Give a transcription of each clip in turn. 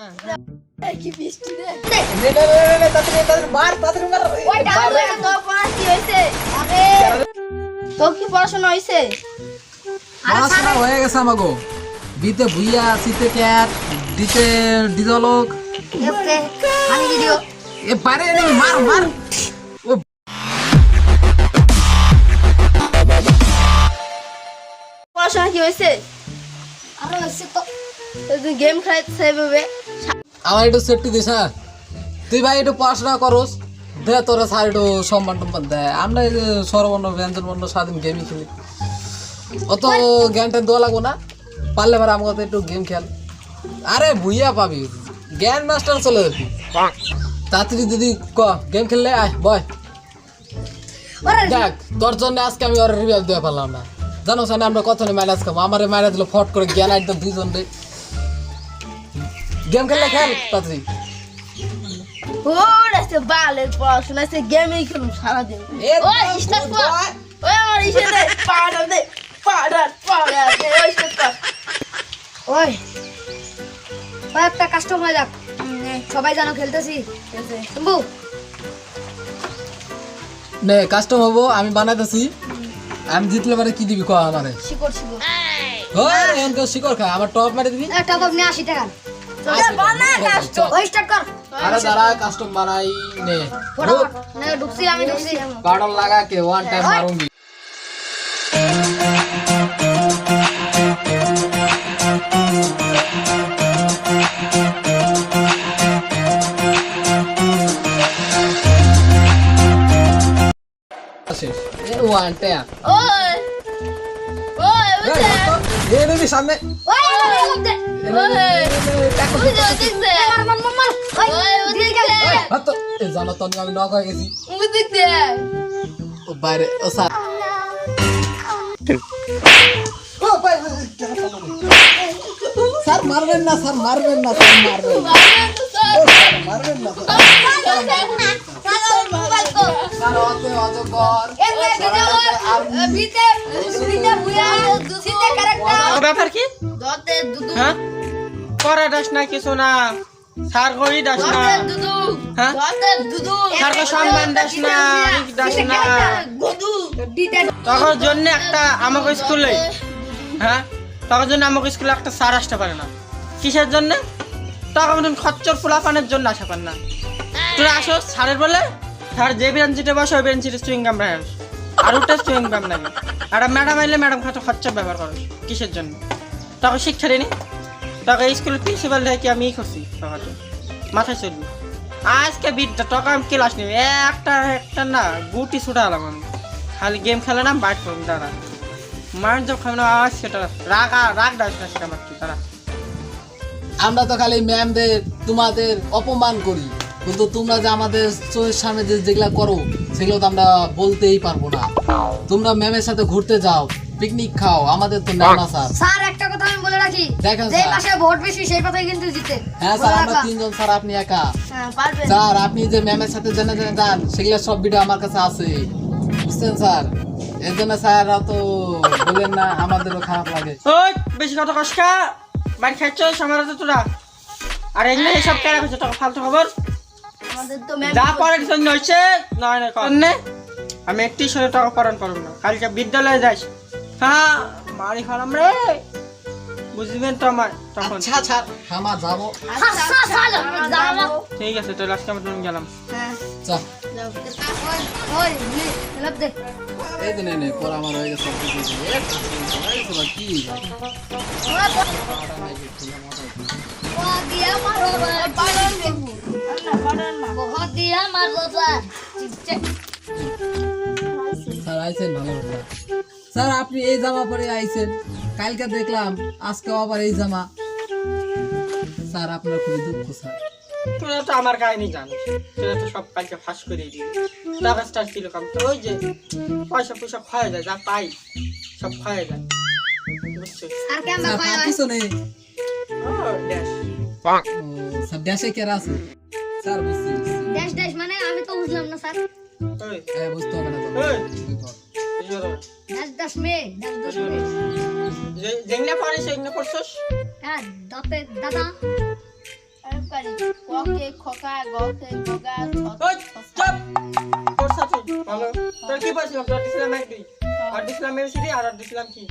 কি বৃষ্টি রে তাড়াতাড়ি মার ওই ডালে তো পড়া কি হইছে আরে তো কি পড়াশোনা হইছে পড়াশোনা হয়ে গেছে আমাগো বিতে ভুইয়া সিতে ক্যাট ডিতে ডিজলক ওকে আমি ভিডিও এ পারে রে মার মার ও পড়াশোনা কি হইছে আরে হইছে তো তুই গেম খেলাইতে হবে আমার একটু সেফটি দিস হ্যাঁ তুই ভাই একটু পড়াশোনা করস দে তোরা স্যার একটু সম্মান টম্মান দেয় আমরা এই যে স্বরবর্ণ ব্যঞ্জন বর্ণ স্বাধীন গেমই খেলি অত জ্ঞানটা দেওয়া লাগবো না পারলে এবার আমাকে একটু গেম খেল আরে ভুইয়া পাবি জ্ঞান মাস্টার চলে যাবি তাড়াতাড়ি দিদি ক গেম খেললে আয় বয় দেখ তোর জন্য আজকে আমি ওর রিভিউ দেওয়া পারলাম না জানো না আমরা কত ম্যানেজ খাবো আমার ম্যানেজ দিল ফট করে জ্ঞান একদম দুইজন রে গেম খেললে খেল তাড়াতাড়ি ওরে বালের পড়াশোনা সে গেমই খেলুম সারাদিন ওই স্টার্ট কর ওই আমার ইসে দে পাড়া দে ওই স্টার্ট কর ওই একটা কাস্টমার হয়ে যাক সবাই জানো খেলতেছি শম্ভু নে কাস্টম হবো আমি বানাইতেছি আমি জিতলে পারে কি দিবি ক আমারে শিকড় ওই এখন কেউ শিকড় খায় আমার টপ মারি দিবি একটা তো নিয়ে 80 টাকা বানা কাস্টম ওই স্টার্ট কর আরে দাঁড়া কাস্টম বানাই নে না ঢুকছি আমি ঢুকছি বাটন লাগা के वन टाइम मारूंगी ये वन टाइम ওই ওই ये नहीं सामने ওই ওই हां तो জানো তো আমি নক হয়ে গেছি ওদিক দে ও বাইরে ও স্যার ও ভাই স্যার মারবেন না স্যার মারবেন না স্যার মারবেন না মারবেন না স্যার অতে অজগর ব্যাপার কি দতে দুদু হ্যাঁ পড়া ডাস না কিছু না সার করি ডাস না দতে দুদু হ্যাঁ দতে দুদু সার কো সম্মান ডাস না ডাস না গুদু তখন জন্য একটা আমাকে স্কুলে হ্যাঁ তখন জন্য আমাকে স্কুলে একটা স্যার আসতে পারে না কিসের জন্য তখন খচ্চর পোলাপানের জন্য আসা পারে না তোরা আসো স্যারের বলে স্যার যে বেঞ্চিতে বসে ওই বেঞ্চিতে চুইং গাম রাখেন আর ওটা চুইং গাম লাগে আর ম্যাডাম আইলে ম্যাডাম খাতো খচ্চর ব্যবহার করে কিসের জন্য তখন শিক্ষা দেয়নি তখন স্কুলের প্রিন্সিপাল দেখে আমি করছি তখন মাথায় চলবি আজকে বিদ্যা তখন আমি ক্লাস নেবে একটা না গুটি ছুটা হলাম আমি খালি গেম খেলে না বাইট করুন দাঁড়া মার যখন খাবে না আওয়াজ সেটা রাগ ডাস না সেটা আমার কি তারা আমরা তো খালি ম্যামদের তোমাদের অপমান করি কিন্তু তোমরা যে আমাদের চোখের সামনে যেগুলা করো সেগুলো তো আমরা বলতেই পারবো না তোমরা ম্যামের সাথে ঘুরতে যাও পিকনিক খাও আমাদের তো ম্যাম না স্যার স্যার একটা কথা আমি বলে রাখি দেখেন যে স্যার। পাশে ভোট বেশি সেই পাশে কিন্তু জিতে হ্যাঁ স্যার আমরা তিনজন স্যার আপনি একা হ্যাঁ পারবে স্যার আপনি যে ম্যামের সাথে জেনে জেনে যান সেগুলো সব ভিডিও আমার কাছে আছে বুঝছেন স্যার এর জন্য স্যার তো বলেন না আমাদেরও খারাপ লাগে ওই বেশি কথা কষ্ট বাড়ি খাচ্ছ আমার তো তোরা আর এগুলো এসব কেন হচ্ছে টাকা ফালতু খবর আমাদের তো ম্যাম যা পড়ার জন্য হয়েছে নয় নয় কন্যা আমি একটি সরে টাকা পড়ান পারব না কালকে বিদ্যালয়ে যাইস হ্যাঁ মারি খারাম রে বুঝবেন তো আমার তখন আচ্ছা স্যার আমার যাবো ঠিক আছে তো আজকে আমরা গেলাম হ্যাঁ চা ওই হেল্প দে এই তো নেই পর আমার হয়ে গেছে কি দিয়া মারো পালন করব পালন না বহুত দিয়া মারো স্যার আইছেন ভালো কথা স্যার আপনি এই জামা পরে আইছেন কালকে দেখলাম আজকে আবার এই জামা স্যার আপনার খুবই দুঃখ স্যার তোরা তো আমার কাহিনী জানিস তোরা তো সব কালকে ফাঁস করে দিবি টাকা স্টার্ট ছিল কাম তো ওই যে পয়সা ক্ষয় যায় যা পাই সব ক্ষয় যায় বুঝছো আর কেমন স্যার কয় তার পিছনে ও ড্যাশ স্যার দেশে কেরা আছে স্যার বুঝছি ড্যাশ মানে আমি তো বুঝলাম না স্যার ওই বুঝতে হবে না তো ওই এই যে ধর। ড্যাশ মে যেগুলো পারিস সেগুলো করছিস হ্যাঁ দাতে দাদা পারি ওকে খোকা গকে গোগা ওই চুপ তোর সাথে ভালো তোর কি বলছিস তোর দিছিলাম এক দুই আর দিছিলাম এবিসিডি আর দিছিলাম কি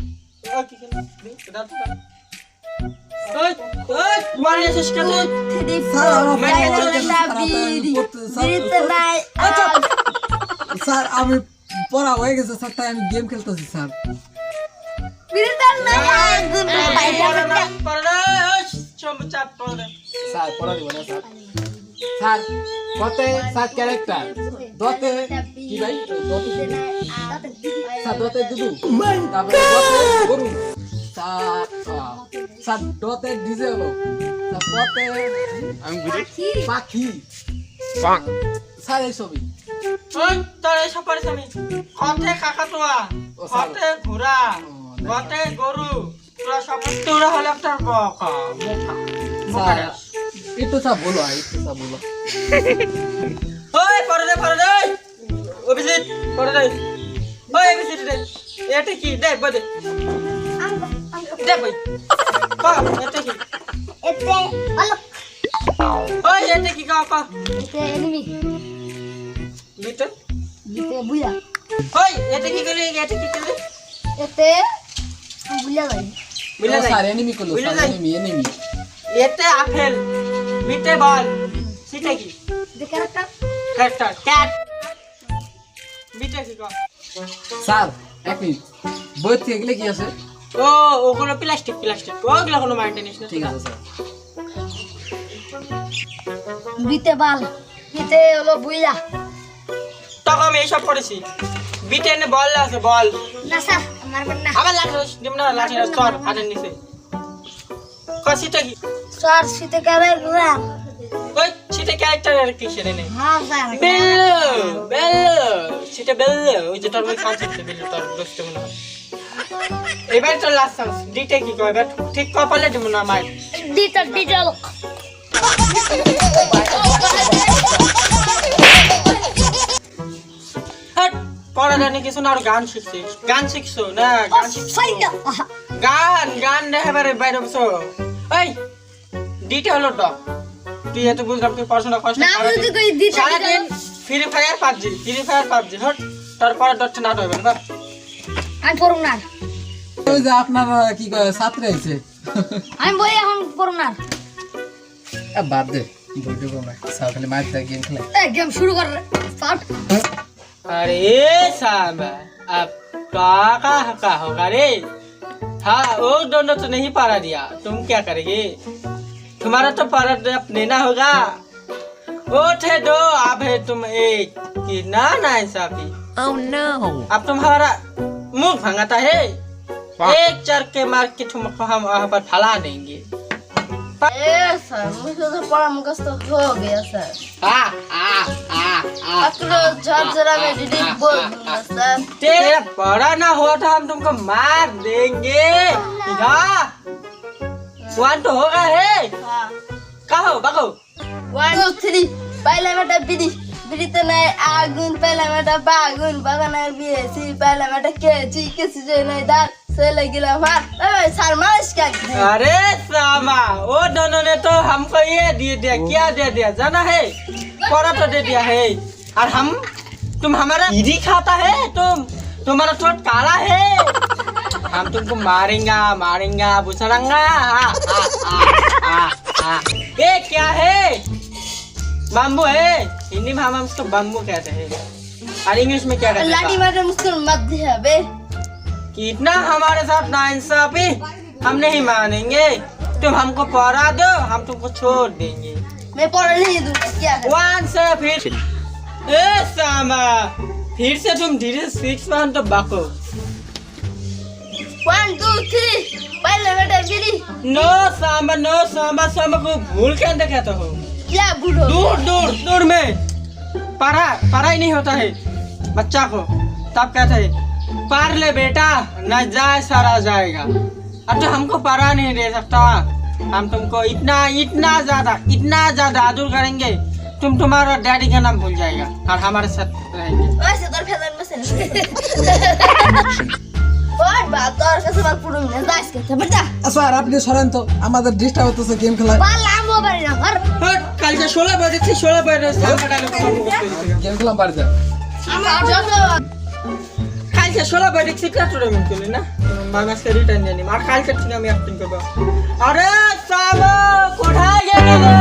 ও কি কেন দি দাও তো ওই ওই মারি এসেছিস কেন স্যার আমি পড়া হয়ে গেছে স্যার তাই আমি গেম খেলতেছি স্যার স্যার পড়া দিব না স্যার স্যার কতে স্যার ক্যারেক্টার দতে কি ভাই দতে স্যার দতে দুদু তারপরে দতে গরু স্যার স্যার দতে ডিজে হলো স্যার পতে আমি বুঝি পাখি স্যার এই ছবি তোর এসব পারিস আমি কতে কাকাতুয়া কতে ঘোড়া কতে গরু তোরা সব তোরা হলে একটা বকা স্যার একটু স্যার বলো একটু স্যার বলো ওই পড়ে দে অভিজিৎ পড়ে দে ওই অভিজিৎ দে এটা কি দে বদে দে বই কা এটা কি এতে আলো ওই এটা কি কা এতে এনিমি বিতে এতে বুয়া ওই এটা কি গলি এটা কি গলি এতে বুয়া ভাই মিলে নাই স্যার এনিমি করলো বুঝলে স্যার নাই? এনিমি এতে আপেল বিতে বল সেটা কি দেখে একটা ক্যারেক্টার ক্যাট বিতে কি কা স্যার এক মিনিট বই থেকে গেলে কি আছে ও ওগুলো প্লাস্টিক ওগুলো কোনো মাইন্ড নিস না ঠিক আছে স্যার বিতে বাল বিতে হলো বুয়া তখন আমি এইসব পড়েছি বিতে এনে বল আছে বল না স্যার মারবেন না আবার লাঠি দিম না লাঠি চর হাতের নিচে কসিটা কি স্যার শীতে কারে গুড়া ওই সেটা ক্যারেক্টার আর কি সেটা নেই হ্যাঁ স্যার বেল্লো সেটা বেল্লো ওই যে তোর ওই কনসেপ্টে বেল্লো তোর দোস্ত মনে হয় এবার তো লাস্ট চান্স ডিটে কি কয় এবার ঠিক কপালে দিব না মাই ডিটা লোক হট পড়া জানি কিছু না আর গান শিখছো না গান শিখছো সাইডা গান এবারে বাইরে বসো এই ডিটে হলো ডগ তুই এত বুঝলাম তুই পড়াশোনা কষ্ট না আমি তো কই ডিটা সারাদিন ফ্রি ফায়ার পাবজি হট তোর পড়া দরটা না হইবে না আমি পড়ুম না ওই যে আপনার কি কয় ছাত্র আছে আমি বই এখন পড়ুম না বাদ দে বইতে না স্যার খালি মার দিয়ে গেম খেলে গেম শুরু কর স্টার্ট अरे साहब अब का होगा रे हाँ वो दोनों तो नहीं पारा दिया तुम क्या करेगे तुम्हारा तो पारा देना होगा वो थे दो अब है तुम एक कि ना इंसाफी अब तुम्हारा मुंह भंगाता है एक चर के मार के तुमको हम वहाँ पर फैला देंगे ए सर मुझे तो पढ़ा मुखस्त हो गया सर अकलो झरझरा में डिलीट बोल दूंगा सर तेरा पढ़ा ना हुआ था हम तुमको मार देंगे वन तो होगा है हाँ कहो बको 1 2 3 पहले बेटा बिडी बिडी तो नहीं आगुन पहले बेटा बागुन बागना बीएसी पहले बेटा केजी किसी जो नहीं दाल से लगिला मार ए सर मार क्या अरे सामा वो दोनों ने तो हमको ये दे दिया क्या दे दिया जाना है पढ़ा तो दे दिया है और हम तुम हमारा ईदी खाता है तुम्हारा थोड़ा काला है हम तुमको मारेंगा बुसरंगा ये क्या है बम्बू है हिंदी में हम उसको बम्बू कहते हैं और इंग्लिश में क्या कहते लाडी हैं मैडम स्कूल मत दिया बे कि इतना हमारे साथ नाइंसाफी हम नहीं मानेंगे तुम हमको पढ़ा दो हम तुमको छोड़ देंगे मैं पढ़ नहीं दूंगा क्या है वन से फिर ए सामा फिर से तुम धीरे से 6 वन तो बाको 1 2 3 पहले बेटा बिडी नो सामा को भूल के अंदर कहते हो क्या बुढ़ो दूर में पढ़ाई नहीं होता है बच्चा को तब कहते हैं पढ़ ले बेटा न जाए सारा जाएगा अब तो हमको पढ़ा नहीं दे सकता हम तुमको इतना ज्यादा आदर करेंगे तुम्हारा डैडी का नाम भूल जाएगा और हमारे साथ रहेंगे वैसे तो फेदन में से ওই বা তোর কাছে আমার পুরো মিলে যাইস খেতে বেটা স্যার আপনি সরেন তো, আমাদের ডিস্টার্ব হতেছে গেম খেলায়। বাল আমও পারি না ঘর হট, কালকে 16 বাজে দেখছি 16 বাজে গেম খেলাম বাড়িতে। আমার যত কালকে 16 বাজে দেখছি টুর্নামেন্ট খেলি না মামাসকে রিটার্ন জানি আর কালকে থেকে আমি অ্যাক্টিং করব। আরে সাবা কোথায় গেলি রে